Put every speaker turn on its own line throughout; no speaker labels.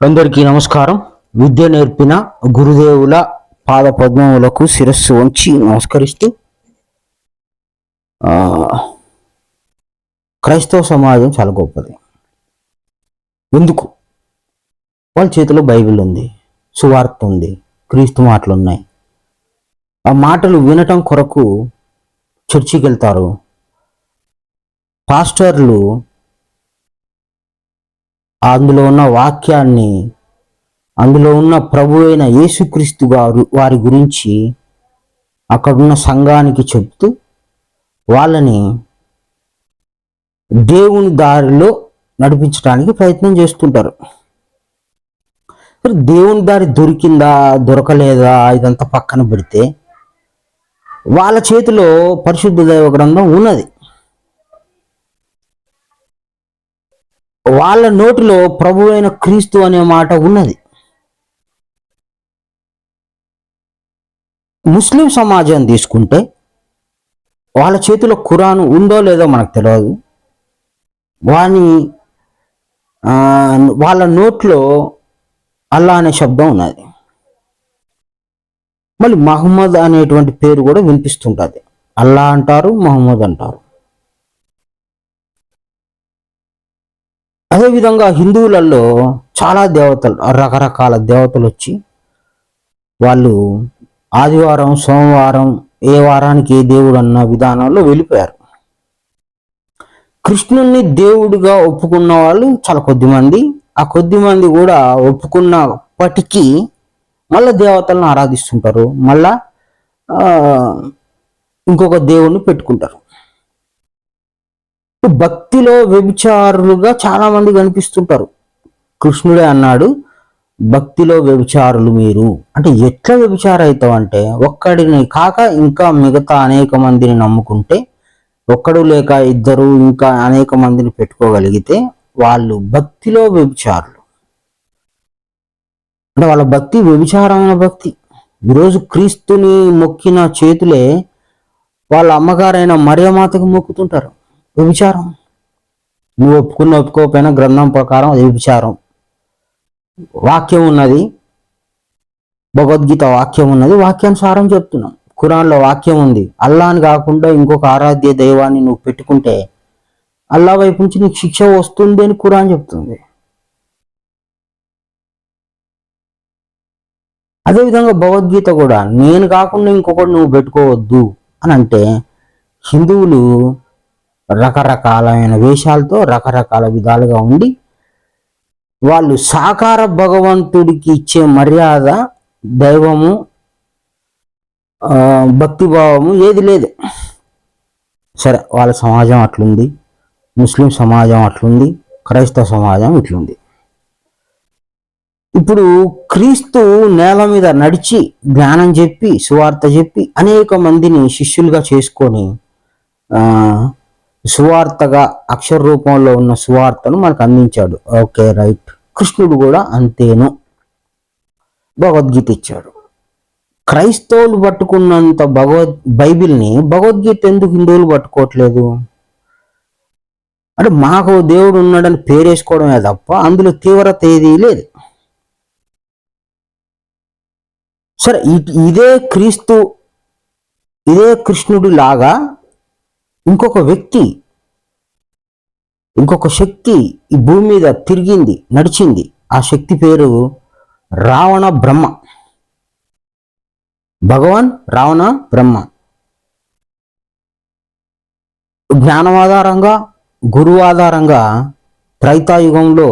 అందరికీ నమస్కారం. విద్య నేర్పిన గురుదేవుల పాద పద్మములకు శిరస్సు వంచి నమస్కరిస్తూ క్రైస్తవ సమాజం చాలా గొప్పది. ఎందుకు? వాళ్ళ చేతిలో బైబిల్ ఉంది, సువార్త ఉంది, క్రీస్తు మాటలు ఉన్నాయి. ఆ మాటలు వినటం కొరకు చర్చికి వెళ్తారు. పాస్టర్లు అందులో ఉన్న వాక్యాన్ని, అందులో ఉన్న ప్రభు అయిన యేసుక్రీస్తు గారు వారి గురించి అక్కడున్న సంఘానికి చెప్తూ వాళ్ళని దేవుని దారిలో నడిపించడానికి ప్రయత్నం చేస్తుంటారు. దేవుని దారి దొరికిందా దొరకలేదా ఇదంతా పక్కన పెడితే వాళ్ళ చేతిలో పరిశుద్ధ దైవ గ్రంథం ఉన్నది. వాళ్ళ నోటిలో ప్రభు అయిన క్రీస్తు అనే మాట ఉన్నది. ముస్లిం సమాజం తీసుకుంటే వాళ్ళ చేతిలో ఖురాన్ ఉందో లేదో మనకు తెలియదు. వాళ్ళ నోట్లో అల్లా అనే శబ్దం ఉన్నది. మళ్ళీ మహమ్మద్ అనేటువంటి పేరు కూడా వినిపిస్తుంటుంది. అల్లా అంటారు, మహమ్మద్ అంటారు. అదేవిధంగా హిందువులలో చాలా దేవతలు, రకరకాల దేవతలు వచ్చి వాళ్ళు ఆదివారం, సోమవారం, ఏ వారానికి ఏ దేవుడు అన్న విధానంలో వెళ్ళిపోయారు. కృష్ణుణ్ణి దేవుడిగా ఒప్పుకున్న వాళ్ళు చాలా కొద్దిమంది. ఆ కొద్దిమంది కూడా ఒప్పుకున్నప్పటికీ మళ్ళా దేవతలను ఆరాధిస్తుంటారు, మళ్ళా ఇంకొక దేవుణ్ణి పెట్టుకుంటారు. భక్తిలో వ్యభిచారులుగా చాలా మంది కనిపిస్తుంటారు. కృష్ణుడే అన్నాడు, భక్తిలో వ్యభిచారులు మీరు. అంటే ఎట్లా వ్యభిచారం అవుతావు అంటే, ఒక్కడిని కాక ఇంకా మిగతా అనేక మందిని నమ్ముకుంటే, ఒక్కడు లేక ఇద్దరు ఇంకా అనేక మందిని పెట్టుకోగలిగితే వాళ్ళు భక్తిలో వ్యభిచారులు. అంటే వాళ్ళ భక్తి వ్యభిచారమైన భక్తి. ఈరోజు క్రీస్తుని మొక్కిన చేతులే వాళ్ళ అమ్మగారైన మరియమాతకు మొక్కుతుంటారు. వ్యభిచారం. నువ్వు ఒప్పుకోకపోయినా గ్రంథం ప్రకారం అది వ్యభిచారం. వాక్యం ఉన్నది, భగవద్గీత వాక్యం ఉన్నది, వాక్యానుసారం చెప్తున్నాం. ఖురాన్లో వాక్యం ఉంది. అల్లాని కాకుండా ఇంకొక ఆరాధ్య దైవాన్ని నువ్వు పెట్టుకుంటే అల్లా వైపు నుంచి నీకు శిక్ష వస్తుంది అని ఖురాన్ చెప్తుంది. అదేవిధంగా భగవద్గీత కూడా నేను కాకుండా ఇంకొకటి నువ్వు పెట్టుకోవద్దు అని అంటే, హిందువులు రకరకాలైన వేషాలతో రకరకాల విధాలుగా ఉండి వాళ్ళు సాకార భగవంతుడికి ఇచ్చే మర్యాద, దైవము, భక్తిభావము ఏది లేదు. సరే, వాళ్ళ సమాజం అట్లుంది, ముస్లిం సమాజం అట్లుంది, క్రైస్తవ సమాజం ఇట్లుంది. ఇప్పుడు క్రీస్తు నేల మీద నడిచి జ్ఞానం చెప్పి, సువార్త చెప్పి అనేక మందిని శిష్యులుగా చేసుకొని సువార్తగా అక్షర రూపంలో ఉన్న సువార్తను మనకు అందించాడు. Okay, right. కృష్ణుడు కూడా అంతేను భగవద్గీత ఇచ్చాడు. క్రైస్తవులు పట్టుకున్నంత బైబిల్ని భగవద్గీత ఎందుకు హిందువులు పట్టుకోవట్లేదు? అంటే మాకు దేవుడు ఉన్నాడని పేరేసుకోవడమే తప్ప అందులో తీవ్రత ఏదీ లేదు. సరే, ఇదే క్రీస్తు, ఇదే కృష్ణుడి లాగా ఇంకొక వ్యక్తి, ఇంకొక శక్తి ఈ భూమి మీద తిరిగింది, నడిచింది. ఆ శక్తి పేరు రావణ బ్రహ్మ. భగవాన్ రావణ బ్రహ్మ. జ్ఞానం ఆధారంగా, గురువు ఆధారంగా త్రైతాయుగంలో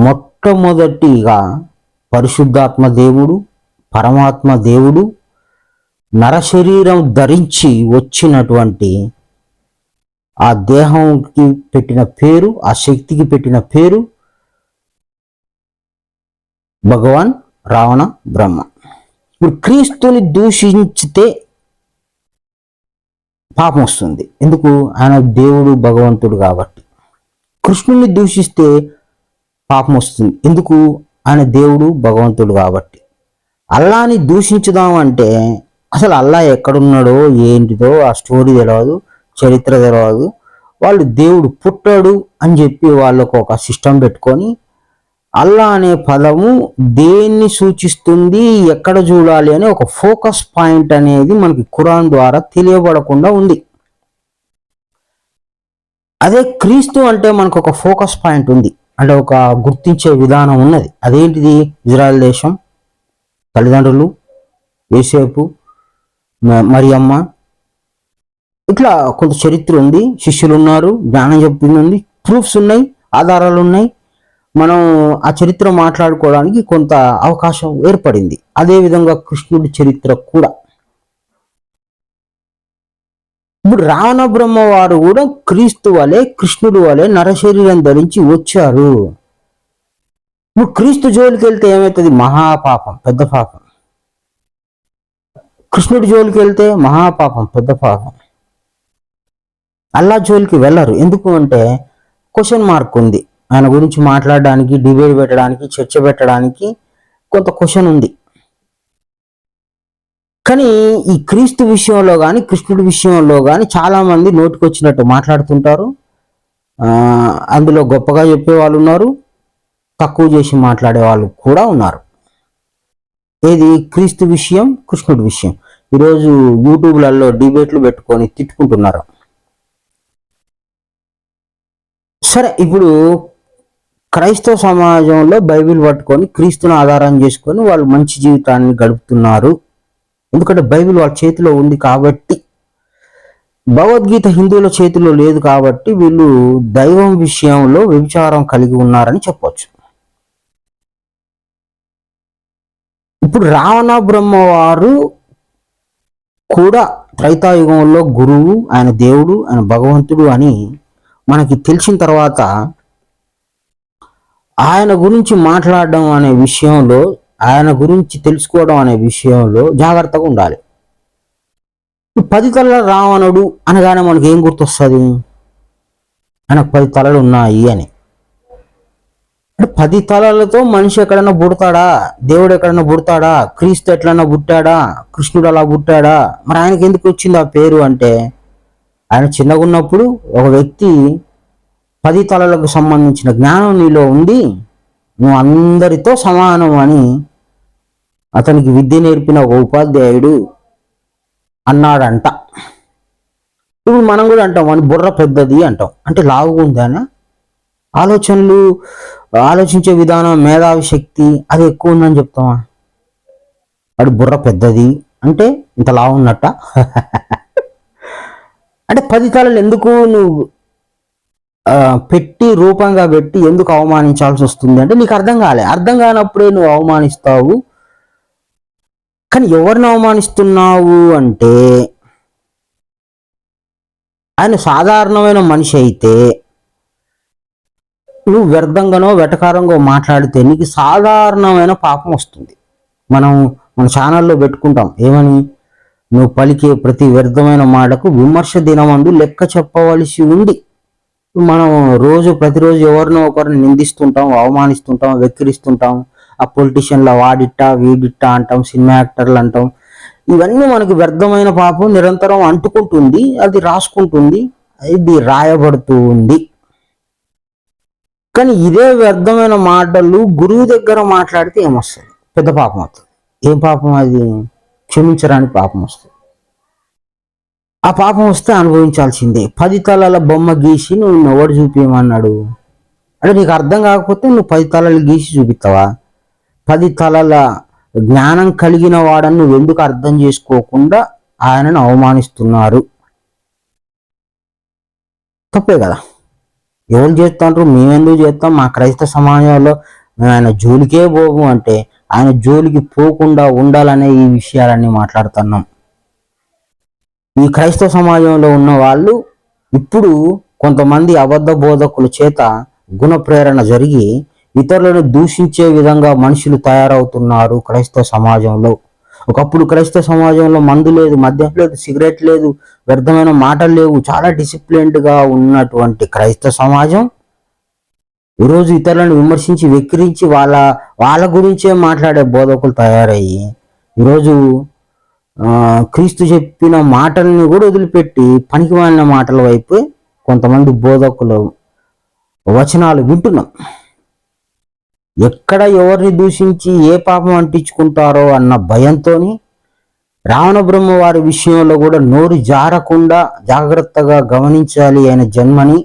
మొట్టమొదటిగా పరిశుద్ధాత్మ దేవుడు, పరమాత్మ దేవుడు నరశరీరం ధరించి వచ్చినటువంటి ఆ దేహంకి పెట్టిన పేరు, ఆ శక్తికి పెట్టిన పేరు భగవాన్ రావణ బ్రహ్మ. ఇప్పుడు క్రీస్తుని దూషించితే పాపం వస్తుంది. ఎందుకు? ఆయన దేవుడు, భగవంతుడు కాబట్టి. కృష్ణుని దూషిస్తే పాపం వస్తుంది. ఎందుకు? ఆయన దేవుడు, భగవంతుడు కాబట్టి. అల్లాని దూషించుదామంటే అసలు అల్లా ఎక్కడున్నాడో ఏంటిదో ఆ స్టోరీ తెలియదు, చరిత్ర తెలియదు. వాళ్ళు దేవుడు పుట్టాడు అని చెప్పి వాళ్ళకు ఒక సిస్టమ్ పెట్టుకొని అల్లా అనే పదము దేన్ని సూచిస్తుంది, ఎక్కడ చూడాలి అనే ఒక ఫోకస్ పాయింట్ అనేది మనకి ఖురాన్ ద్వారా తెలియబడకుండా ఉంది. అదే క్రీస్తు అంటే మనకు ఒక ఫోకస్ పాయింట్ ఉంది, అంటే ఒక గుర్తించే విధానం ఉన్నది. అదేంటిది? ఇజ్రాయెల్ దేశం, తల్లిదండ్రులు, యోసేపు, మరియమ్మ, ఇట్లా కొంత చరిత్ర ఉంది, శిష్యులు ఉన్నారు, జ్ఞానం చెప్పింది ఉంది, ప్రూఫ్స్ ఉన్నాయి, ఆధారాలు ఉన్నాయి. మనం ఆ చరిత్ర మాట్లాడుకోవడానికి కొంత అవకాశం ఏర్పడింది. అదేవిధంగా కృష్ణుడి చరిత్ర కూడా. ఇప్పుడు రావణ బ్రహ్మ వారు కూడా క్రీస్తు వలె, కృష్ణుడు వలె నరశరీరం ధరించి వచ్చారు. ఇప్పుడు క్రీస్తు జోలికి వెళ్తే ఏమవుతుంది? మహాపాపం, పెద్ద పాపం. కృష్ణుడి జోలికి వెళ్తే మహాపాపం, పెద్ద పాపం. అల్లా జోలికి వెళ్ళరు. ఎందుకు అంటే క్వశ్చన్ మార్క్ ఉంది. ఆయన గురించి మాట్లాడడానికి, డిబేట్ పెట్టడానికి, చర్చ పెట్టడానికి కొంత క్వశ్చన్ ఉంది. కానీ ఈ క్రీస్తు విషయంలో కానీ, కృష్ణుడి విషయంలో కానీ చాలామంది నోటికొచ్చినట్టు మాట్లాడుతుంటారు. అందులో గొప్పగా చెప్పే వాళ్ళు ఉన్నారు, తక్కువ చేసి మాట్లాడే వాళ్ళు కూడా ఉన్నారు. ఏది? క్రీస్తు విషయం, కృష్ణుడి విషయం. ఈరోజు యూట్యూబ్లలో డిబేట్లు పెట్టుకొని తిట్టుకుంటున్నారు. సరే, ఇప్పుడు క్రైస్తవ సమాజంలో బైబిల్ పట్టుకొని క్రీస్తుని ఆధారం చేసుకొని వాళ్ళు మంచి జీవితాన్ని గడుపుతున్నారు. ఎందుకంటే బైబిల్ వాళ్ళ చేతిలో ఉంది కాబట్టి. భగవద్గీత హిందువుల చేతిలో లేదు కాబట్టి వీళ్ళు దైవం విషయంలో వ్యభిచారం కలిగి ఉన్నారని చెప్పవచ్చు. ఇప్పుడు రావణ బ్రహ్మ వారు కూడా త్రైతాయుగంలో గురువు, ఆయన దేవుడు, ఆయన భగవంతుడు అని మనకి తెలిసిన తర్వాత ఆయన గురించి మాట్లాడడం అనే విషయంలో, ఆయన గురించి తెలుసుకోవడం అనే విషయంలో జాగ్రత్తగా ఉండాలి. 10 తలల రావణుడు అనగానే మనకి ఏం గుర్తొస్తుంది? ఆయనకు 10 తలలు ఉన్నాయి అని. అంటే 10 తలలతో మనిషి ఎక్కడైనా పుడతాడా? దేవుడు ఎక్కడైనా పుడతాడా? క్రీస్తు ఎట్లన్నా పుట్టాడా? కృష్ణుడు అలా పుట్టాడా? మరి ఆయనకి ఎందుకు వచ్చింది ఆ పేరు అంటే, ఆయన చిన్నగా ఉన్నప్పుడు ఒక వ్యక్తి 10 తలలకు సంబంధించిన జ్ఞానం నీలో ఉంది, నువ్వు అందరితో సమానం అని అతనికి విద్య నేర్పిన ఒక ఉపాధ్యాయుడు అన్నాడంట. ఇప్పుడు మనం కూడా అంటాం, అని బుర్ర పెద్దది అంటాం. అంటే లావుగుందానా? ఆలోచనలు, ఆలోచించే విధానం, మేధావి శక్తి అది ఎక్కువ ఉందని చెప్తామా? వాడి బుర్ర పెద్దది అంటే ఇంత లావు ఉన్నట్ట? అంటే 10 తలలు ఎందుకు నువ్వు పెట్టి, రూపంగా పెట్టి ఎందుకు అవమానించాల్సి వస్తుంది అంటే నీకు అర్థం కాలే. అర్థం కానప్పుడే నువ్వు అవమానిస్తావు. కానీ ఎవరిని అవమానిస్తున్నావు అంటే, ఆయన సాధారణమైన మనిషి అయితే నువ్వు వ్యర్థంగానో వెటకారంగా మాట్లాడితే నీకు సాధారణమైన పాపం వస్తుంది. మన ఛానల్లో పెట్టుకుంటాం ఏమని, నువ్వు పలికే ప్రతి వ్యర్థమైన మాటకు విమర్శ దినమందు లెక్క చెప్పవలసి ఉంది. మనం ప్రతిరోజు ఎవరినో ఒకరిని నిందిస్తుంటాం, అవమానిస్తుంటాం, వెక్కిరిస్తుంటాం. ఆ పొలిటీషియన్ల వాడిట్టా వీడిట్టా అంటాం, సినిమా యాక్టర్లు అంటాం. ఇవన్నీ మనకు వ్యర్థమైన పాపం నిరంతరం అంటుకుంటుంది, అది రాసుకుంటుంది, ఇది రాయబడుతూ ఉంది. కానీ ఇదే వ్యర్థమైన మాటలు గురువు దగ్గర మాట్లాడితే ఏమొస్తుంది? పెద్ద పాపం అవుతుంది. ఏం పాపం అది? క్షమించరాని పాపం వస్తుంది. ఆ పాపం వస్తే అనుభవించాల్సిందే. 10 తలల బొమ్మ గీసి నువ్వు ఎవడు చూపించమన్నాడు అంటే, నీకు అర్థం కాకపోతే నువ్వు 10 తలలు గీసి చూపిస్తావా? 10 తలల జ్ఞానం కలిగిన వాడని నువ్వు ఎందుకు అర్థం చేసుకోకుండా ఆయనను అవమానిస్తున్నారు? తప్పే కదా. ఎవరు చేస్తుంటారు? మేమెందుకు చేస్తాం? మా క్రైస్తవ సమాజంలో మేము ఆయన జోలికే పోము అంటే, ఆయన జోలికి పోకుండా ఉండాలనే ఈ విషయాలన్నీ మాట్లాడుతున్నాం. ఈ క్రైస్తవ సమాజంలో ఉన్న వాళ్ళు ఇప్పుడు కొంతమంది అబద్ధ బోధకుల చేత గుణ ప్రేరణ జరిగి ఇతరులను దూషించే విధంగా మనుషులు తయారవుతున్నారు క్రైస్తవ సమాజంలో. ఒకప్పుడు క్రైస్తవ సమాజంలో మందు లేదు, మద్యం లేదు, సిగరెట్ లేదు, వ్యర్థమైన మాటలు లేవు, చాలా డిసిప్లిన్డ్గా ఉన్నటువంటి క్రైస్తవ సమాజం ఈరోజు ఇతరులను విమర్శించి, వెక్కిరించి వాళ్ళ గురించే మాట్లాడే బోధకులు తయారయ్యి ఈరోజు క్రీస్తు చెప్పిన మాటల్ని కూడా వదిలిపెట్టి పనికిమాలిన మాటల వైపు కొంతమంది బోధకులు వచనాలు వింటున్నాం. ఎక్కడ ఎవరిని దూషించి ఏ పాపం అంటించుకుంటారో అన్న భయంతో రావణ బ్రహ్మ వారి విషయంలో కూడా నోరు జారకుండా జాగ్రత్తగా గమనించాలి ఆయన జన్మని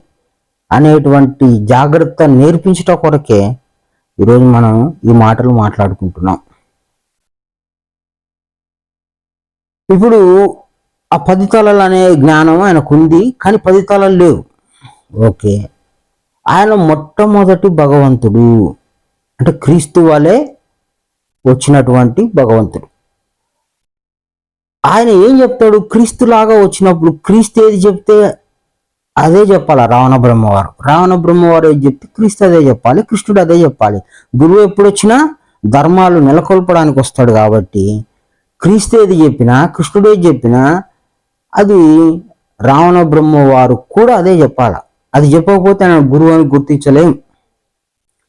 అనేటువంటి జాగ్రత్త నేర్పించట కొరకే ఈరోజు మనం ఈ మాటలు మాట్లాడుకుంటున్నాం. ఇప్పుడు ఆ 10 తలలు అనే జ్ఞానం ఆయనకు ఉంది, కానీ 10 తలలు లేవు. ఓకే, ఆయన మొట్టమొదటి భగవంతుడు, అంటే క్రీస్తు వలె వచ్చినటువంటి భగవంతుడు. ఆయన ఏం చెప్తాడు? క్రీస్తులాగా వచ్చినప్పుడు క్రీస్తు ఏది చెప్తే అదే చెప్పాలి రావణ బ్రహ్మవారు. రావణ బ్రహ్మవారు ఏది చెప్తే క్రీస్తు అదే చెప్పాలి, కృష్ణుడు అదే చెప్పాలి. గురువు ఎప్పుడు వచ్చినా ధర్మాలు నెలకొల్పడానికి వస్తాడు కాబట్టి క్రీస్తు ఏది చెప్పినా కృష్ణుడు ఏది చెప్పినా అది రావణ బ్రహ్మవారు కూడా అదే చెప్పాలి. అది చెప్పకపోతే ఆయన గురువు అని గుర్తించలేం.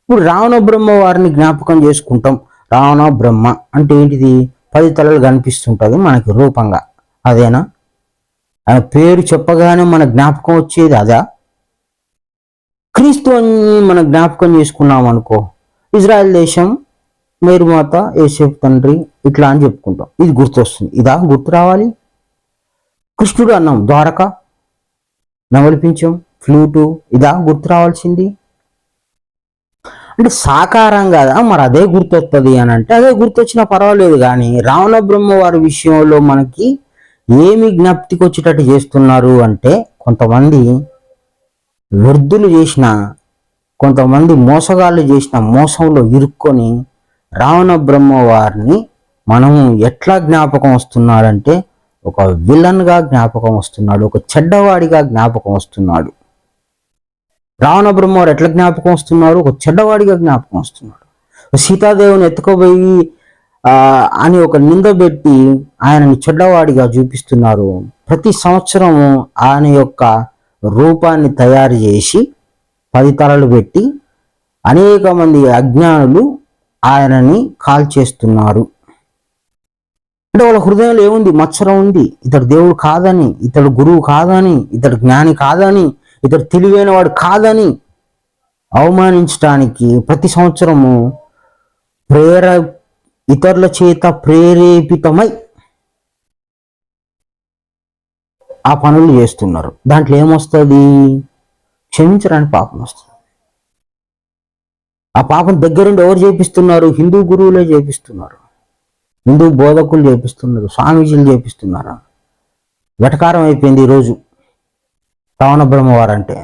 ఇప్పుడు రావణ బ్రహ్మ వారిని జ్ఞాపకం చేసుకుంటాం. రావణ బ్రహ్మ అంటే ఏంటిది? 10 తలలు కనిపిస్తుంటుంది మనకి రూపంగా, అదేనా? ఆయన పేరు చెప్పగానే మన జ్ఞాపకం వచ్చేది అదా? క్రీస్తు అని మనం జ్ఞాపకం చేసుకున్నాం అనుకో, ఇజ్రాయెల్ దేశం, మేరుమాత, యేసేపు తండ్రి, ఇట్లా అని చెప్పుకుంటాం. ఇది గుర్తొస్తుంది. ఇదా గుర్తు రావాలి? కృష్ణుడు అన్నాం, ద్వారక, నవలిపించం, ఫ్లూటు, ఇదా గుర్తు రావాల్సింది? అంటే సాకారం కదా, మరి అదే గుర్తొస్తుంది అని అంటే అదే గుర్తొచ్చినా పర్వాలేదు. కానీ రావణ బ్రహ్మ వారి విషయంలో మనకి ఏమి జ్ఞప్తికి వచ్చేటట్టు చేస్తున్నారు అంటే, కొంతమంది వృద్ధులు చేసిన, కొంతమంది మోసగాళ్ళు చేసిన మోసంలో ఇరుక్కొని రావణ బ్రహ్మ వారిని మనము ఎట్లా జ్ఞాపకం వస్తున్నాడంటే ఒక విలన్గా జ్ఞాపకం వస్తున్నాడు, ఒక చెడ్డవాడిగా జ్ఞాపకం వస్తున్నాడు. రావణ బ్రహ్మవారు ఎట్లా జ్ఞాపకం వస్తున్నారు? ఒక చెడ్డవాడిగా జ్ఞాపకం వస్తున్నాడు. సీతాదేవిని ఎత్తుకోబోయి అని ఒక నింద పెట్టి ఆయనని చెడ్డవాడిగా చూపిస్తున్నారు. ప్రతి సంవత్సరము ఆయన యొక్క రూపాన్ని తయారు చేసి 10 తలలు పెట్టి అనేక మంది అజ్ఞానులు ఆయనని కాల్చేస్తున్నారు. అంటే వాళ్ళ హృదయంలో ఏముంది? మత్సరం ఉంది. ఇతడు దేవుడు కాదని, ఇతడు గురువు కాదని, ఇతడు జ్ఞాని కాదని, ఇతడు తెలివైన వాడు కాదని అవమానించడానికి ప్రతి సంవత్సరము ఇతరుల చేత ప్రేరేపితమై ఆ పనులు చేస్తున్నారు. దాంట్లో ఏమొస్తుంది? క్షమించడానికి పాపం వస్తుంది. ఆ పాపం దగ్గరుండి ఎవరు చేపిస్తున్నారు? హిందూ గురువులే చేపిస్తున్నారు, హిందూ బోధకులు చేపిస్తున్నారు, స్వామీజీలు చేపిస్తున్నారు. వెటకారం అయిపోయింది ఈరోజు రావణ బ్రహ్మవారు అంటే.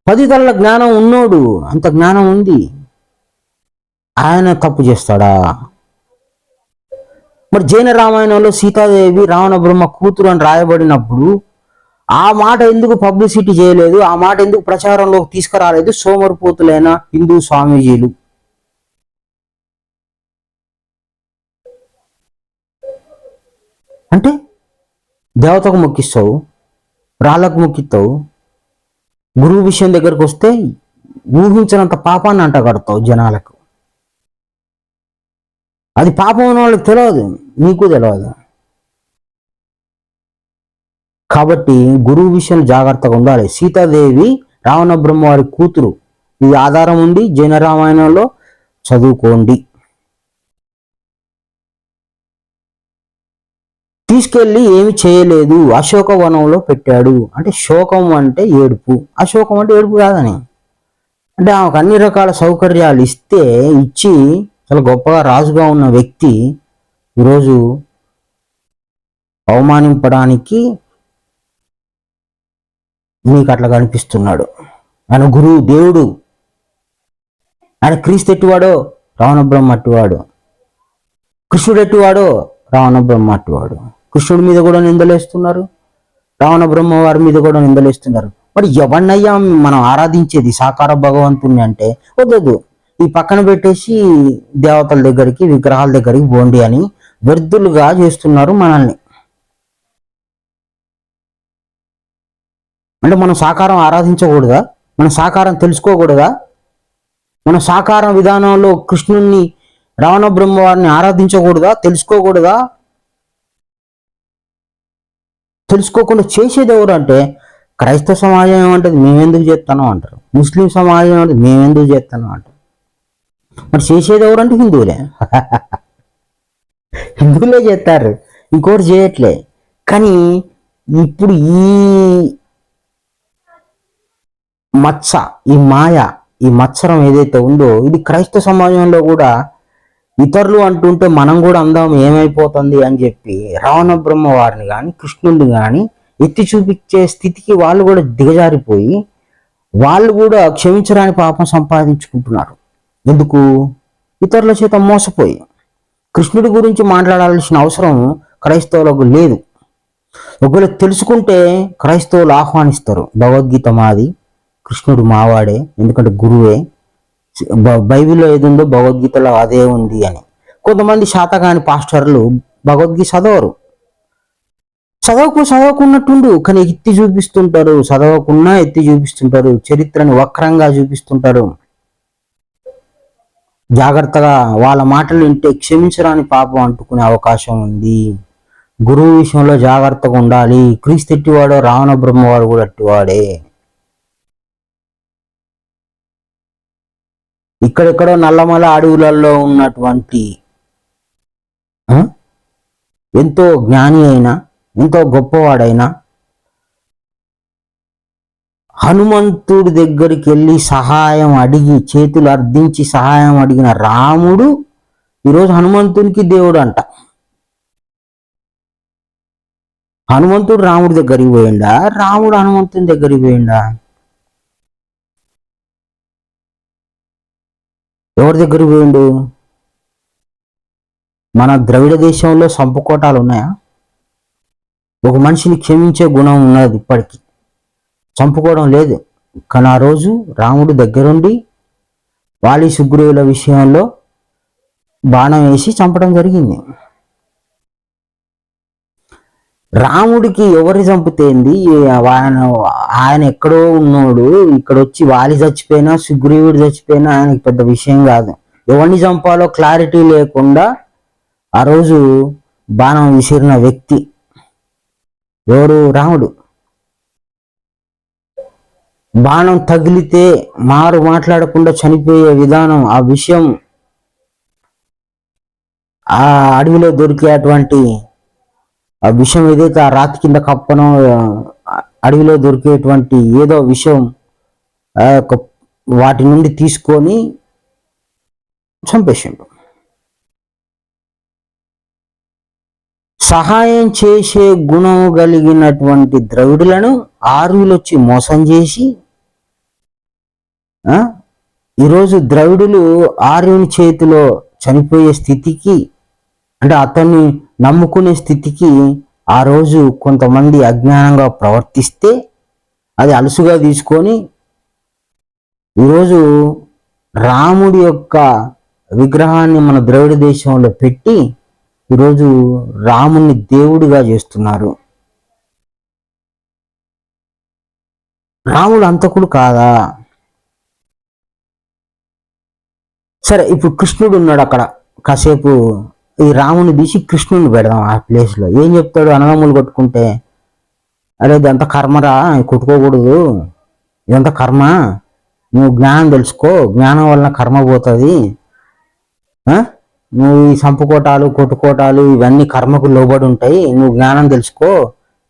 10 తలల జ్ఞానం ఉన్నోడు, అంత జ్ఞానం ఉంది, ఆయన తప్పు చేస్తాడా? మరి జైన రామాయణంలో సీతాదేవి రావణ బ్రహ్మ కూతురు అని రాయబడినప్పుడు ఆ మాట ఎందుకు పబ్లిసిటీ చేయలేదు? ఆ మాట ఎందుకు ప్రచారంలోకి తీసుకురాలేదు సోమరిపోతులైన హిందూ స్వామీజీలు? అంటే దేవతకు మొక్కిస్తావు, రాళ్ళకు మొక్కిస్తావు, గురువు విషయం దగ్గరకు వస్తే ఊహించినంత పాపాన్ని అంటగడతావు జనాలకు. అది పాపం ఉన్న వాళ్ళకి తెలియదు, నీకు తెలియదు. కాబట్టి గురువు విషయం జాగ్రత్తగా ఉండాలి. సీతాదేవి రావణ బ్రహ్మవారి కూతురు, ఇది ఆధారం ఉంది జైన రామాయణంలో, చదువుకోండి. తీసుకెళ్ళి ఏమి చేయలేదు, అశోకవనంలో పెట్టాడు. అంటే శోకం అంటే ఏడుపు, అశోకం అంటే ఏడుపు కాదని. అంటే ఆమెకు అన్ని రకాల సౌకర్యాలు ఇచ్చి చాలా గొప్పగా రాజుగా ఉన్న వ్యక్తి ఈరోజు అవమానింపడానికి మీకు అట్లా కనిపిస్తున్నాడు. ఆయన గురువు, దేవుడు. ఆయన క్రీస్తు ఎట్టివాడో రావణ బ్రహ్మ అట్టివాడు, కృష్ణుడు ఎట్టివాడో రావణ బ్రహ్మ అట్టివాడు. కృష్ణుడి మీద కూడా నిందలేస్తున్నారు, రావణ బ్రహ్మ వారి మీద కూడా నిందలేస్తున్నారు. మరి ఎవరినయ్యా మనం ఆరాధించేది? సాకార భగవంతుని అంటే వద్దు, ఈ పక్కన పెట్టేసి దేవతల దగ్గరికి, విగ్రహాల దగ్గరికి పోండి అని వ్యర్థులుగా చేస్తున్నారు మనల్ని. అంటే మనం సాకారం ఆరాధించకూడదా? మనం సాకారం తెలుసుకోకూడదా? మన సాకారం విధానంలో కృష్ణుణ్ణి, రావణ బ్రహ్మ వారిని ఆరాధించకూడదా? తెలుసుకోకూడదా? తెలుసుకోకుండా చేసేది ఎవరు అంటే క్రైస్తవ సమాజం ఏమంటది, మేమెందుకు చేస్తాను అంటారు. ముస్లిం సమాజం ఏమంటది, మేమెందుకు చేస్తాను అంటారు. మరి చేసేది ఎవరంటే హిందువులే. హిందువులే చేస్తారు, ఇంకోటి చేయట్లే. కానీ ఇప్పుడు ఈ మత్స, ఈ మాయ, ఈ మత్సరం ఏదైతే ఉందో ఇది క్రైస్తవ సమాజంలో కూడా ఇతరులు అంటుంటే మనం కూడా అందాం ఏమైపోతుంది అని చెప్పి రావణ బ్రహ్మ వారిని కానీ కృష్ణుడిని కానీ ఎత్తి చూపించే స్థితికి వాళ్ళు కూడా దిగజారిపోయి వాళ్ళు కూడా క్షమించరాని పాపం సంపాదించుకుంటున్నారు. ఎందుకు? ఇతరుల చేత మోసపోయి. కృష్ణుడి గురించి మాట్లాడాల్సిన అవసరం క్రైస్తవులకు లేదు. ఒకవేళ తెలుసుకుంటే క్రైస్తవులు ఆహ్వానిస్తారు, భగవద్గీత మాది, కృష్ణుడు మావాడే, ఎందుకంటే గురువే, బైబిల్లో ఏది ఉందో భగవద్గీతలో అదే ఉంది అని. కొంతమంది శాతకాని పాస్టర్లు భగవద్గీత చదవరు, చదవకున్నట్టుండు కానీ ఎత్తి చూపిస్తుంటారు, చదవకున్నా ఎత్తి చూపిస్తుంటారు, చరిత్రని వక్రంగా చూపిస్తుంటారు. జాగ్రత్తగా వాళ్ళ మాటలు వింటే క్షమించరాని పాపం అంటుకునే అవకాశం ఉంది. గురువు విషయంలో జాగ్రత్తగా ఉండాలి. క్రీస్తు ఎట్టివాడో రావణ బ్రహ్మవాడు కూడా అట్టివాడే. ఇక్కడెక్కడో నల్లమల అడవులలో ఉన్నటువంటి ఎంతో జ్ఞాని అయినా ఎంతో గొప్పవాడైనా హనుమంతుడి దగ్గరికి వెళ్ళి సహాయం అడిగి చేతులు అర్థించి సహాయం అడిగిన రాముడు ఈరోజు హనుమంతునికి దేవుడు అంట. హనుమంతుడు రాముడి దగ్గరికి పోయిండా? రాముడు హనుమంతుని దగ్గరికి పోయిండా? ఎవరి దగ్గరికి పోయిండు? మన ద్రవిడ దేశంలో సంపుకోటాలు ఉన్నాయా? ఒక మనిషిని క్షమించే గుణం ఉన్నది ఇప్పటికీ, చంపుకోవడం లేదు. కానీ ఆ రోజు రాముడు దగ్గరుండి వాలి సుగ్రీవుల విషయంలో బాణం వేసి చంపడం జరిగింది. రాముడికి ఎవరిని చంపితేంది? ఆయన ఎక్కడో ఉన్నాడు, ఇక్కడ వచ్చి వాలి చచ్చిపోయినా సుగ్రీవుడు చచ్చిపోయినా ఆయనకి పెద్ద విషయం కాదు. ఎవరిని చంపాలో క్లారిటీ లేకుండా ఆ రోజు బాణం విసిరిన వ్యక్తి ఎవరు? రాముడు. బాణం తగిలితే మాట్లాడకుండా చనిపోయే విధానం, ఆ విషయం, ఆ అడవిలో దొరికేటువంటి ఆ విషయం ఏదైతే ఆ రాతి కింద కప్పనో అడవిలో దొరికేటువంటి ఏదో విషయం వాటి నుండి తీసుకొని చంపేసిండు. సహాయం చేసే గుణం కలిగినటువంటి ద్రవిడులను ఆర్యులు వచ్చి మోసం చేసి ఈరోజు ద్రవిడులు ఆర్యుని చేతిలో చనిపోయే స్థితికి, అంటే అతన్ని నమ్ముకునే స్థితికి ఆ రోజు కొంతమంది అజ్ఞానంగా ప్రవర్తిస్తే అది అలుసుగా తీసుకొని ఈరోజు రాముడి యొక్క విగ్రహాన్ని మన ద్రవిడ దేశంలో పెట్టి ఈరోజు రాముని దేవుడిగా చేస్తున్నారు. రాముడు అంతకుడు కాదా? సరే, ఇప్పుడు కృష్ణుడు ఉన్నాడు అక్కడ, కాసేపు ఈ రాముని తీసి కృష్ణుని పెడదాం ఆ ప్లేస్లో. ఏం చెప్తాడు? అన్నదమ్ములు కొట్టుకుంటే, అరే ఇదంతా కర్మరా, కొట్టుకోకూడదు, ఇదంతా కర్మ, నువ్వు జ్ఞానం తెలుసుకో, జ్ఞానం వలన కర్మ పోతుంది, నువ్వు ఈ సంపుకోటాలు కొట్టుకోటాలు ఇవన్నీ కర్మకు లోబడి ఉంటాయి, నువ్వు జ్ఞానం తెలుసుకో,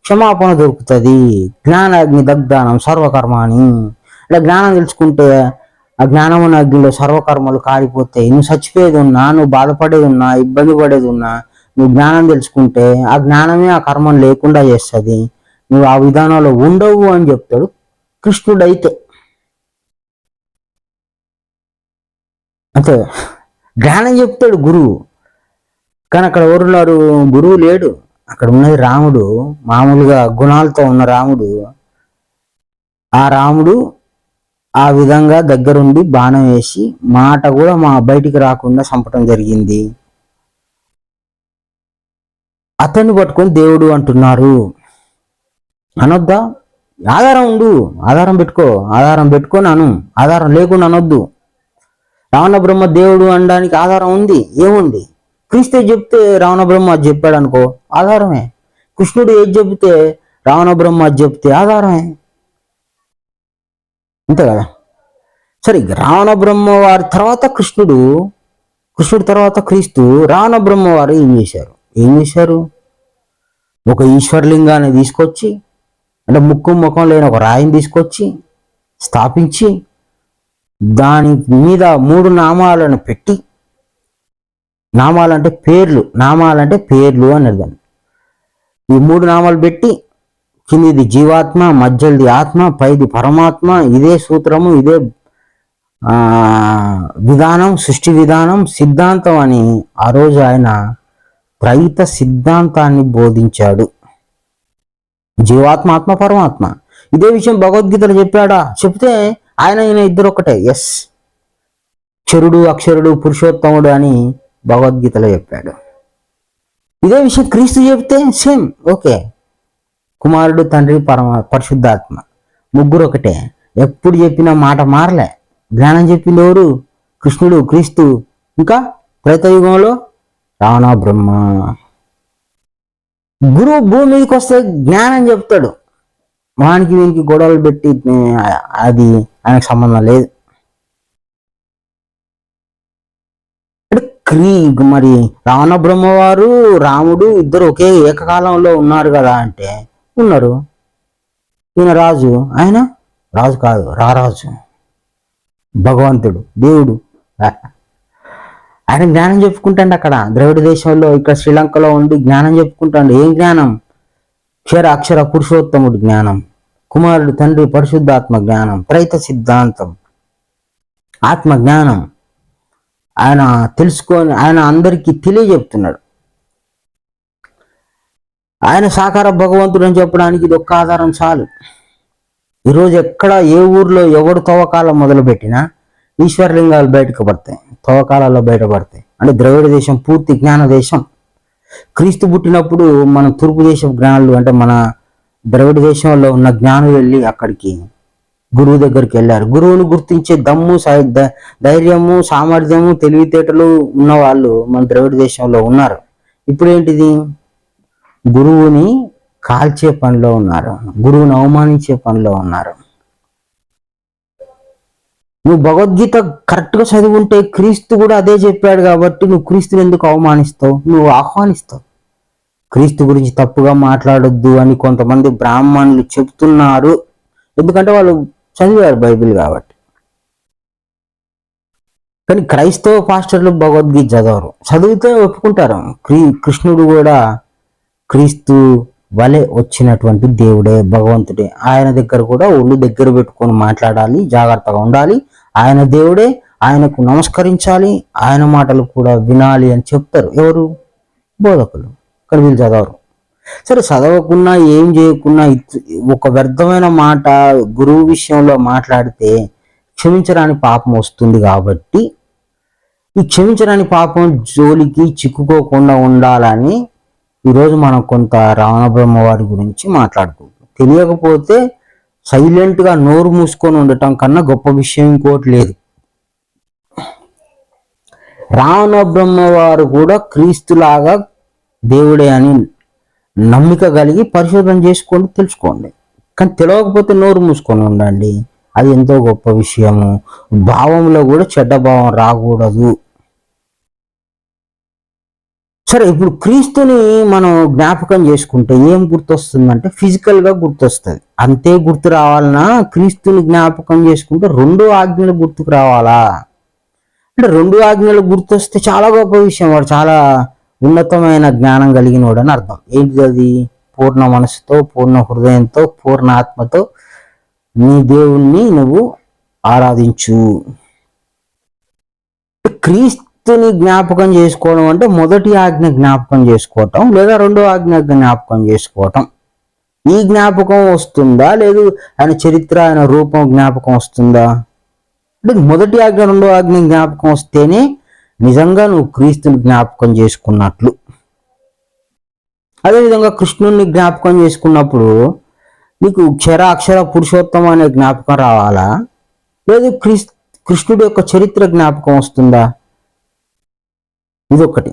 క్షమాపణ దొరుకుతుంది, జ్ఞానాగ్ని దగ్ధానం సర్వకర్మాని. అంటే జ్ఞానం తెలుసుకుంటే ఆ జ్ఞానం ఉన్న అగ్నిలో సర్వకర్మలు కారిపోతాయి. నువ్వు చచ్చిపోయేది ఉన్నా, నువ్వు బాధపడేది ఉన్నా, ఇబ్బంది పడేది ఉన్నా, నువ్వు జ్ఞానం తెలుసుకుంటే ఆ జ్ఞానమే ఆ కర్మను లేకుండా చేస్తుంది, నువ్వు ఆ విధానంలో ఉండవు అని చెప్తాడు కృష్ణుడైతే. అంతే, జ్ఞానం చెప్తాడు గురువు. కానీ అక్కడ ఎవరున్నారు? గురువు లేడు, అక్కడ ఉన్నది రాముడు, మామూలుగా గుణాలతో ఉన్న రాముడు. ఆ రాముడు ఆ విధంగా దగ్గరుండి బాణం వేసి మాట కూడా బయటికి రాకుండా చంపటం జరిగింది. అతన్ని పట్టుకొని దేవుడు అంటున్నారు అనొద్దా? ఆధారం ఉండు, ఆధారం పెట్టుకొని అను, ఆధారం లేకుండా అనొద్దు. రావణ బ్రహ్మ దేవుడు అనడానికి ఆధారం ఉంది, ఏముంది? క్రీస్తు చెప్తే రావణ బ్రహ్మ అది చెప్పాడు అనుకో, ఆధారమే. కృష్ణుడు ఏది చెబితే రావణ బ్రహ్మ అది చెప్తే ఆధారమే, అంతే కదా. సరే, రావణ బ్రహ్మ వారి తర్వాత కృష్ణుడు తర్వాత క్రీస్తు. రావణ బ్రహ్మ వారు ఏం చేశారు? ఒక ఈశ్వరలింగాన్ని తీసుకొచ్చి, అంటే ముక్కు ముఖం లేని ఒక రాయిని తీసుకొచ్చి స్థాపించి దాని మీద 3 నామాలను పెట్టి, నామాలంటే పేర్లు అని అర్థం. ఈ 3 నామాలు పెట్టి, కిందిది జీవాత్మ, మధ్యది ఆత్మ, పైది పరమాత్మ, ఇదే సూత్రము, ఇదే విధానం, సృష్టి విధానం, సిద్ధాంతం అని ఆ రోజు ఆయన త్రైత సిద్ధాంతాన్ని బోధించాడు. జీవాత్మ, ఆత్మ, పరమాత్మ. ఇదే విషయం భగవద్గీతలో చెప్పాడా? చెప్తే ఆయన ఇద్దరు ఒకటే. ఎస్, క్షరుడు, అక్షరుడు, పురుషోత్తముడు అని భగవద్గీతలో చెప్పాడు. ఇదే విషయం క్రీస్తు చెప్తే సేమ్, ఓకే. కుమారుడు, తండ్రి, పరిశుద్ధాత్మ ముగ్గురు ఒకటే. ఎప్పుడు చెప్పిన మాట మారలే. జ్ఞానం చెప్పింది ఎవరు? కృష్ణుడు, క్రీస్తు. ఇంకా త్రేతాయుగంలో రావణ బ్రహ్మ. గురువు భూమి మీదకి వస్తే జ్ఞానం చెప్తాడు. వానికి వీనికి గొడవలు పెట్టి అది ఆయనకు సంబంధం లేదు. మరి రావణ బ్రహ్మవారు, రాముడు ఇద్దరు ఒకే ఏకకాలంలో ఉన్నారు కదా అంటే ఉన్నారు. ఈయన రాజు, ఆయన రాజు కాదు, రారాజు, భగవంతుడు, దేవుడు. ఆయన జ్ఞానం చెప్పుకుంటాడు అక్కడ ద్రవిడ దేశంలో. ఇక్కడ శ్రీలంకలో ఉండి జ్ఞానం చెప్పుకుంటాడు. ఏం జ్ఞానం? అక్షర పురుషోత్తముడు జ్ఞానం, కుమారుడు, తండ్రి, పరిశుద్ధాత్మ జ్ఞానం, త్రైత సిద్ధాంతం, ఆత్మ జ్ఞానం ఆయన తెలుసుకొని ఆయన అందరికీ తెలియజెప్తున్నాడు. ఆయన సాకార భగవంతుడు అని చెప్పడానికి ఇది ఒక్క ఆధారం చాలు. ఈరోజు ఎక్కడ, ఏ ఊర్లో ఎవడు తవ్వకాలం మొదలుపెట్టినా ఈశ్వరలింగాలు బయటకు పడతాయి, తవ్వకాలలో బయటపడతాయి. అంటే ద్రవిడ దేశం పూర్తి జ్ఞాన దేశం. క్రీస్తు పుట్టినప్పుడు మన తూర్పు దేశపు జ్ఞానులు, అంటే మన ద్రవిడ దేశంలో ఉన్న జ్ఞానులు వెళ్ళి అక్కడికి గురువు దగ్గరికి వెళ్ళారు. గురువుని గుర్తించే దమ్ము, ధైర్యము, సామర్థ్యము, తెలివితేటలు ఉన్న వాళ్ళు మన ద్రవిడ దేశంలో ఉన్నారు. ఇప్పుడు ఏంటిది? గురువుని కాల్చే పనిలో ఉన్నారు, గురువుని అవమానించే పనిలో ఉన్నారు. నువ్వు భగవద్గీత కరెక్ట్గా చదువుంటే క్రీస్తు కూడా అదే చెప్పాడు కాబట్టి నువ్వు క్రీస్తుని ఎందుకు అవమానిస్తావు? నువ్వు ఆహ్వానిస్తావు. క్రీస్తు గురించి తప్పుగా మాట్లాడొద్దు అని కొంతమంది బ్రాహ్మణులు చెప్తున్నారు. ఎందుకంటే వాళ్ళు చదివారు బైబిల్ కాబట్టి. కానీ క్రైస్తవ పాస్టర్లు భగవద్గీత చదవరు. చదివితే ఒప్పుకుంటారు. కృష్ణుడు కూడా క్రీస్తు వలె వచ్చినటువంటి దేవుడే, భగవంతుడే. ఆయన దగ్గర కూడా ఒళ్ళు దగ్గర పెట్టుకొని మాట్లాడాలి, జాగ్రత్తగా ఉండాలి. ఆయన దేవుడే, ఆయనకు నమస్కరించాలి, ఆయన మాటలు కూడా వినాలి అని చెప్తారు. ఎవరు? బోధకులు. కానీ వీళ్ళు చదవరు. సరే, చదవకున్నా ఏం చేయకున్నా ఒక వ్యర్థమైన మాట గురువు విషయంలో మాట్లాడితే క్షమించరాని పాపం వస్తుంది. కాబట్టి ఈ క్షమించరాని పాపం జోలికి చిక్కుకోకుండా ఉండాలని ఈరోజు మనం కొంత రావణ బ్రహ్మ వారి గురించి మాట్లాడుకుంటాం. తెలియకపోతే సైలెంట్గా నోరు మూసుకొని ఉండటం కన్నా గొప్ప విషయం ఇంకోటి లేదు. రావణ బ్రహ్మ వారు కూడా క్రీస్తులాగా దేవుడే అని నమ్మిక కలిగి పరిశోధన చేసుకోండి, తెలుసుకోండి. కానీ తెలియకపోతే నోరు మూసుకొని ఉండండి. అది ఎంతో గొప్ప విషయము. భావంలో కూడా చెడ్డ భావం రాకూడదు. సరే, ఇప్పుడు క్రీస్తుని మనం జ్ఞాపకం చేసుకుంటే ఏం గుర్తొస్తుందంటే ఫిజికల్గా గుర్తొస్తుంది. అంతే గుర్తు రావాలన్నా క్రీస్తుని జ్ఞాపకం చేసుకుంటే 2 ఆజ్ఞలు గుర్తుకు రావాలా? అంటే 2 ఆజ్ఞలు గుర్తొస్తే చాలా గొప్ప విషయం. వాడు చాలా ఉన్నతమైన జ్ఞానం కలిగిన వాడు అని అర్థం. ఏంటిది అది? పూర్ణ మనసుతో, పూర్ణ హృదయంతో, పూర్ణ ఆత్మతో నీ దేవుణ్ణి నువ్వు ఆరాధించు. క్రీస్తుని జ్ఞాపకం చేసుకోవడం అంటే మొదటి ఆజ్ఞ జ్ఞాపకం చేసుకోవటం, లేదా 2వ ఆజ్ఞ జ్ఞాపకం చేసుకోవటం. ఈ జ్ఞాపకం వస్తుందా, లేదు ఆయన చరిత్ర, ఆయన రూపం జ్ఞాపకం వస్తుందా? అంటే మొదటి ఆజ్ఞ 2వ ఆజ్ఞ జ్ఞాపకం వస్తేనే నిజంగా నువ్వు క్రీస్తుని జ్ఞాపకం చేసుకున్నట్లు. అదేవిధంగా కృష్ణుని జ్ఞాపకం చేసుకున్నప్పుడు నీకు అక్షర పురుషోత్తమ అనే జ్ఞాపకం రావాలా, లేదు కృష్ణుడి యొక్క చరిత్ర జ్ఞాపకం వస్తుందా? ఇదొకటి.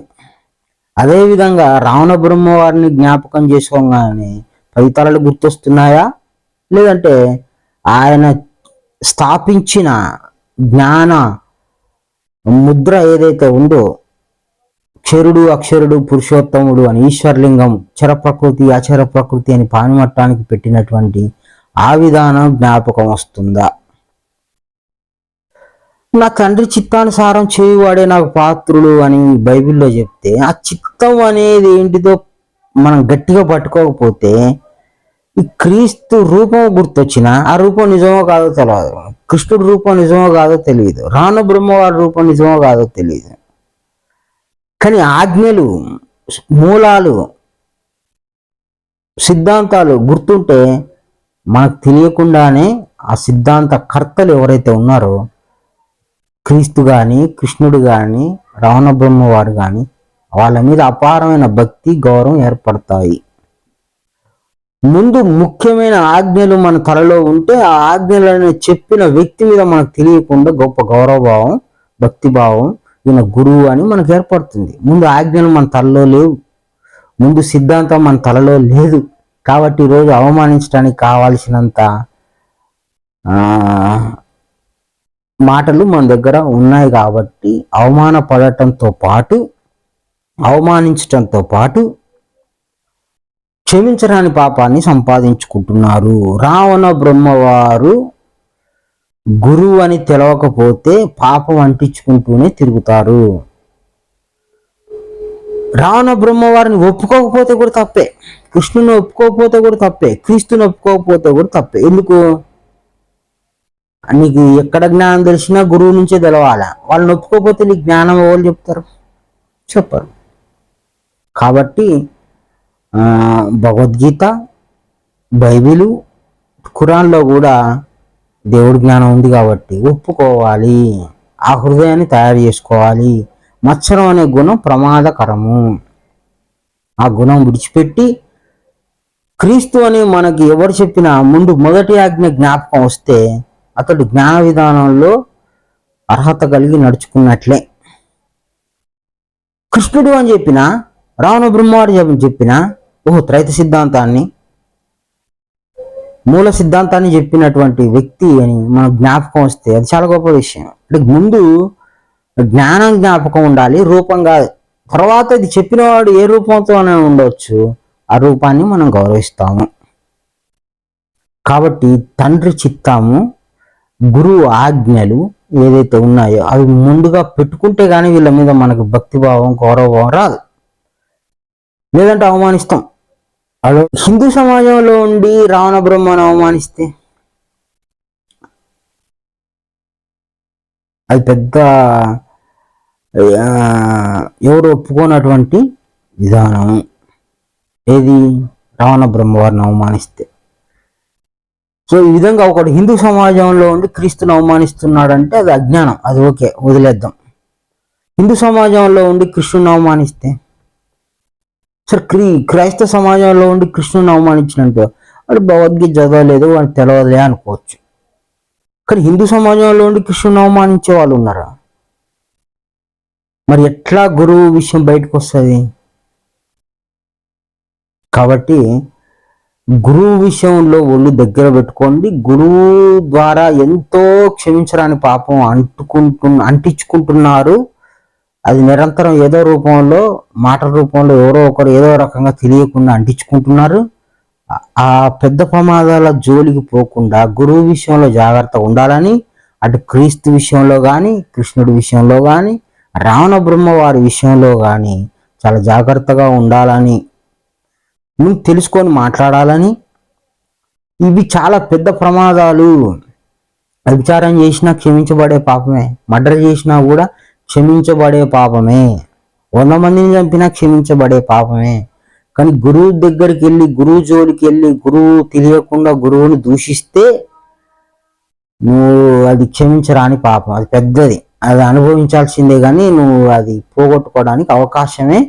అదేవిధంగా రావణ బ్రహ్మ వారిని జ్ఞాపకం చేసుకోగానే ఫలితాలు గుర్తొస్తున్నాయా, లేదంటే ఆయన స్థాపించిన జ్ఞాన ముద్ర ఏదైతే ఉందో, క్షరుడు అక్షరుడు పురుషోత్తముడు అని ఈశ్వరలింగం, చర ప్రకృతి అచర ప్రకృతి అని పానిమట్టానికి పెట్టినటువంటి ఆ విధానం జ్ఞాపకం వస్తుందా? నా తండ్రి చిత్తానుసారం చేయువాడే నాకు పాత్రుడు అని బైబిల్లో చెప్తే, ఆ చిత్తం అనేది ఏంటిదో మనం గట్టిగా పట్టుకోకపోతే ఈ క్రీస్తు రూపం గుర్తొచ్చినా ఆ రూపం నిజమో కాదో తెలియదు, కృష్ణుడి రూపం నిజమో కాదో తెలియదు, రావణ బ్రహ్మవారి రూపం నిజమో కాదో తెలియదు. కానీ ఆజ్ఞలు, మూలాలు, సిద్ధాంతాలు గుర్తుంటే మనకు తెలియకుండానే ఆ సిద్ధాంత కర్తలు ఎవరైతే ఉన్నారో, క్రీస్తు కానీ కృష్ణుడు కానీ రావణ బ్రహ్మవారు కానీ, వాళ్ళ మీద అపారమైన భక్తి గౌరవం ఏర్పడతాయి. ముందు ముఖ్యమైన ఆజ్ఞలు మన తలలో ఉంటే ఆ ఆజ్ఞలను చెప్పిన వ్యక్తి మీద మనకు తెలియకుండా గొప్ప గౌరవభావం, భక్తిభావం, ఈయన గురువు అని మనకు ఏర్పడుతుంది. ముందు ఆజ్ఞలు మన తలలో లేవు, ముందు సిద్ధాంతం మన తలలో లేదు. కాబట్టి ఈరోజు అవమానించడానికి కావాల్సినంత మాటలు మన దగ్గర ఉన్నాయి. కాబట్టి అవమానించటంతో పాటు క్షమించరాని పాపాన్ని సంపాదించుకుంటున్నారు. రావణ బ్రహ్మవారు గురువు అని తెలవకపోతే పాపం అంటించుకుంటూనే తిరుగుతారు. రావణ బ్రహ్మవారిని ఒప్పుకోకపోతే కూడా తప్పే, కృష్ణుని ఒప్పుకోకపోతే కూడా తప్పే, క్రీస్తుని ఒప్పుకోకపోతే కూడా తప్పే. ఎందుకు? నీకు ఎక్కడ జ్ఞానం తెలిసినా గురువు నుంచే తెలవాలా. వాళ్ళని ఒప్పుకోకపోతే నీకు జ్ఞానం ఎవరు చెప్తారు? చెప్పరు. కాబట్టి భగవద్గీత, బైబిలు, ఖురాన్లో కూడా దేవుడి జ్ఞానం ఉంది కాబట్టి ఒప్పుకోవాలి. ఆ హృదయాన్ని తయారు చేసుకోవాలి. మత్సరం అనే గుణం ప్రమాదకరము. ఆ గుణం విడిచిపెట్టి క్రీస్తు అని మనకి ఎవరు చెప్పినా ముందు మొదటి ఆజ్ఞ జ్ఞాపకం వస్తే అతడు జ్ఞాన విధానంలో అర్హత కలిగి నడుచుకున్నట్లే. కృష్ణుడు అని చెప్పినా, రావణ బ్రహ్మవారు చెప్పినా, త్రైత సిద్ధాంతాన్ని, మూల సిద్ధాంతాన్ని చెప్పినటువంటి వ్యక్తి అని మన జ్ఞాపకం వస్తే అది చాలా గొప్ప విషయం. అంటే ముందు జ్ఞానం జ్ఞాపకం ఉండాలి, రూపం కాదు. తర్వాత ఇది చెప్పినవాడు ఏ రూపంతోనే ఉండవచ్చు, ఆ రూపాన్ని మనం గౌరవిస్తాము. కాబట్టి తండ్రి చిత్తము, గురువు ఆజ్ఞలు ఏదైతే ఉన్నాయో అవి ముందుగా పెట్టుకుంటే కానీ వీళ్ళ మీద మనకు భక్తిభావం, గౌరవభావం రాదు. లేదంటే అవమానిస్తాం. అలా హిందూ సమాజంలో ఉండి రావణ బ్రహ్మను అవమానిస్తే అది పెద్ద ఎవరు ఒప్పుకోనటువంటి విధానం. ఏది? రావణ బ్రహ్మవారిని అవమానిస్తే. సో ఈ విధంగా ఒకడు హిందూ సమాజంలో ఉండి క్రీస్తుని అవమానిస్తున్నాడంటే అది అజ్ఞానం. అది ఓకే, వదిలేద్దాం. హిందూ సమాజంలో ఉండి కృష్ణుని అవమానిస్తే, సరే క్రైస్తవ సమాజంలో ఉండి కృష్ణుని అవమానించినట్టు వాడు భగవద్గీత చదవలేదు, వాడికి తెలవదులే అనుకోవచ్చు. కానీ హిందూ సమాజంలో ఉండి కృష్ణుని అవమానించే వాళ్ళు ఉన్నారా? మరి ఎట్లా గురువు విషయం బయటకు వస్తుంది? కాబట్టి గురువు విషయంలో ఒళ్ళు దగ్గర పెట్టుకోండి. గురువు ద్వారా ఎంతో క్షమించరాని పాపం అంటించుకుంటున్నారు. అది నిరంతరం ఏదో రూపంలో, మాటల రూపంలో ఎవరో ఒకరు ఏదో రకంగా తెలియకుండా అంటించుకుంటున్నారు. ఆ పెద్ద ప్రమాదాల జోలికి పోకుండా గురువు విషయంలో జాగ్రత్తగా ఉండాలని, అటు క్రీస్తు విషయంలో కానీ, కృష్ణుడి విషయంలో కానీ, రావణ బ్రహ్మ వారి విషయంలో కానీ చాలా జాగ్రత్తగా ఉండాలని, నువ్వు తెలుసుకొని మాట్లాడాలని. ఇవి చాలా పెద్ద ప్రమాదాలు. వ్యభిచారం చేసినా క్షమించబడే పాపమే, మర్డర్ చేసినా కూడా క్షమించబడే పాపమే, 100 మందిని చంపినా క్షమించబడే పాపమే. కానీ గురువు దగ్గరికి వెళ్ళి, గురువు జోలికి వెళ్ళి, గురువు తెలియకుండా గురువుని దూషిస్తే నువ్వు అది క్షమించరాని పాపం, అది పెద్దది, అది అనుభవించాల్సిందే. కానీ నువ్వు అది పోగొట్టుకోవడానికి అవకాశమే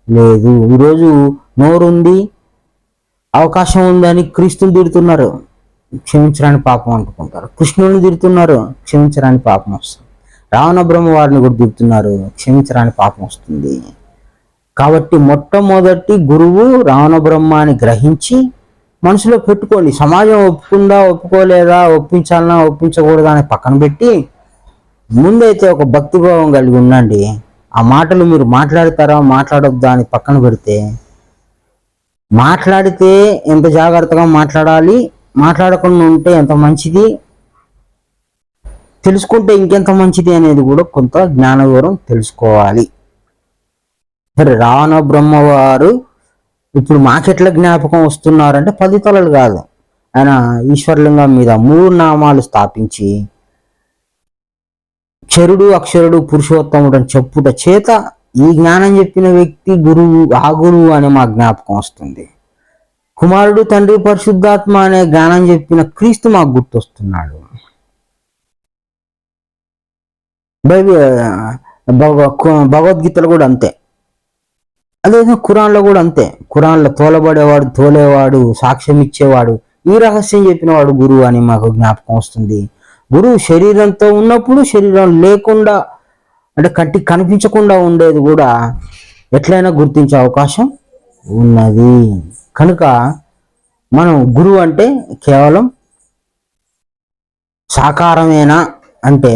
లేదు. ఈరోజు నోరుంది, అవకాశం ఉందని క్రీస్తుని తిడుతున్నారు, క్షమించరాని పాపం అనుకుంటారు. కృష్ణుని తిడుతున్నారు, క్షమించరాని పాపం వస్తుంది. రావణ బ్రహ్మ వారిని కూడా తిడుతున్నారు, క్షమించరాని పాపం వస్తుంది. కాబట్టి మొట్టమొదటి గురువు రావణ బ్రహ్మాన్ని గ్రహించి మనసులో పెట్టుకోండి. సమాజం ఒప్పుకుందా, ఒప్పుకోలేదా, ఒప్పించాలన్నా ఒప్పించకూడదా అని పక్కన పెట్టి ముందైతే ఒక భక్తిభావం కలిగి ఉండండి. ఆ మాటలు మీరు మాట్లాడతారా మాట్లాడొద్దా అని పక్కన పెడితే, మాట్లాడితే ఎంత జాగ్రత్తగా మాట్లాడాలి, మాట్లాడకుండా ఉంటే ఎంత మంచిది, తెలుసుకుంటే ఇంకెంత మంచిది అనేది కూడా కొంత జ్ఞాన వివరం తెలుసుకోవాలి. సరే, రావణ బ్రహ్మవారు ఇప్పుడు మాకెట్లా జ్ఞాపకం వస్తున్నారంటే 10 తలలు కాదు, ఆయన ఈశ్వరలింగం మీద 3 నామాలు స్థాపించి క్షరుడు అక్షరుడు పురుషోత్తముడు అని చెప్పుట చేత ఈ జ్ఞానం చెప్పిన వ్యక్తి గురువు, ఆ గురువు అని మా జ్ఞాపకం వస్తుంది. కుమారుడు తండ్రి పరిశుద్ధాత్మ అనే జ్ఞానం చెప్పిన క్రీస్తు మాకు గుర్తొస్తున్నాడు. భగవద్గీతలో కూడా అంతే, అదేవిధంగా ఖురాన్లో కూడా అంతే. ఖురాన్లో తోలబడేవాడు, తోలేవాడు, సాక్ష్యం ఇచ్చేవాడు, ఈ రహస్యం చెప్పినవాడు గురువు అని మాకు జ్ఞాపకం వస్తుంది. గురువు శరీరంతో ఉన్నప్పుడు, శరీరం లేకుండా అంటే కంటికి కనిపించకుండా ఉండేది కూడా ఎట్లయినా గుర్తించే అవకాశం ఉన్నది. కనుక మనం గురువు అంటే కేవలం సాకారమేనా అంటే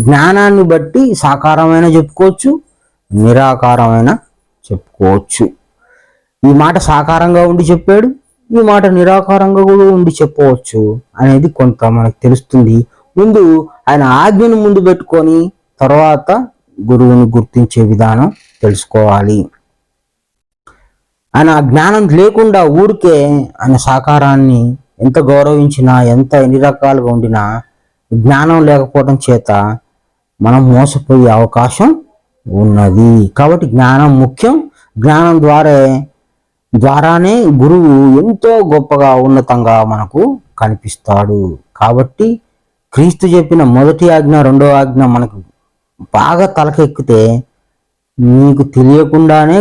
జ్ఞానాన్ని బట్టి సాకారమైన చెప్పుకోవచ్చు, నిరాకారమైన చెప్పుకోవచ్చు. ఈ మాట సాకారంగా ఉండి చెప్పాడు, ఈ మాట నిరాకారంగా కూడా ఉండి చెప్పవచ్చు అనేది కొంత మనకు తెలుస్తుంది. ముందు ఆయన ఆజ్ఞను ముందు పెట్టుకొని తర్వాత గురువుని గుర్తించే విధానం తెలుసుకోవాలి. ఆయన జ్ఞానం లేకుండా ఊరికే ఆయన సాకారాన్ని ఎంత గౌరవించినా, ఎంత ఎన్ని రకాలుగా ఉండినా, జ్ఞానం లేకపోవడం చేత మనం మోసపోయే అవకాశం ఉన్నది. కాబట్టి జ్ఞానం ముఖ్యం. జ్ఞానం ద్వారానే గురువు ఎంతో గొప్పగా ఉన్నతంగా మనకు కనిపిస్తాడు. కాబట్టి క్రీస్తు చెప్పిన మొదటి ఆజ్ఞ, రెండో ఆజ్ఞ మనకు బాగా తలకెక్కితే నీకు తెలియకుండానే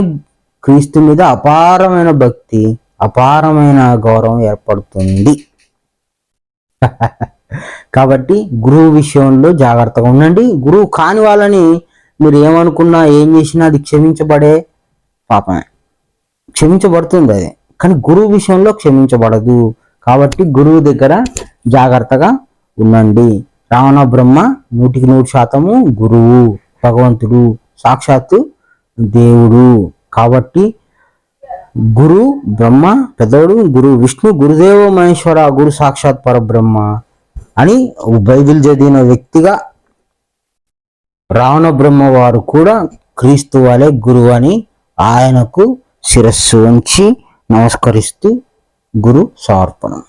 క్రీస్తు మీద అపారమైన భక్తి, అపారమైన గౌరవం ఏర్పడుతుంది. కాబట్టి గురువు విషయంలో జాగ్రత్తగా ఉండండి. గురువు కాని వాళ్ళని మీరు ఏమనుకున్నా, ఏం చేసినా అది క్షమించబడే పాపమే, క్షమించబడుతుంది అది, కానీ గురువు విషయంలో క్షమించబడదు. కాబట్టి గురువు దగ్గర జాగ్రత్తగా ఉండండి. రావణ బ్రహ్మ 100% గురువు, భగవంతుడు, సాక్షాత్తు దేవుడు. కాబట్టి గురు బ్రహ్మ పెద్దోడు, గురు విష్ణు, గురుదేవ మహేశ్వర, గురు సాక్షాత్ పరబ్రహ్మ అని బైబిల్ చదివిన వ్యక్తిగా రావణ బ్రహ్మ వారు కూడా క్రీస్తు వాలే గురువు అని ఆయనకు శిరస్సు వంచి నమస్కరిస్తూ గురు సమర్పణం.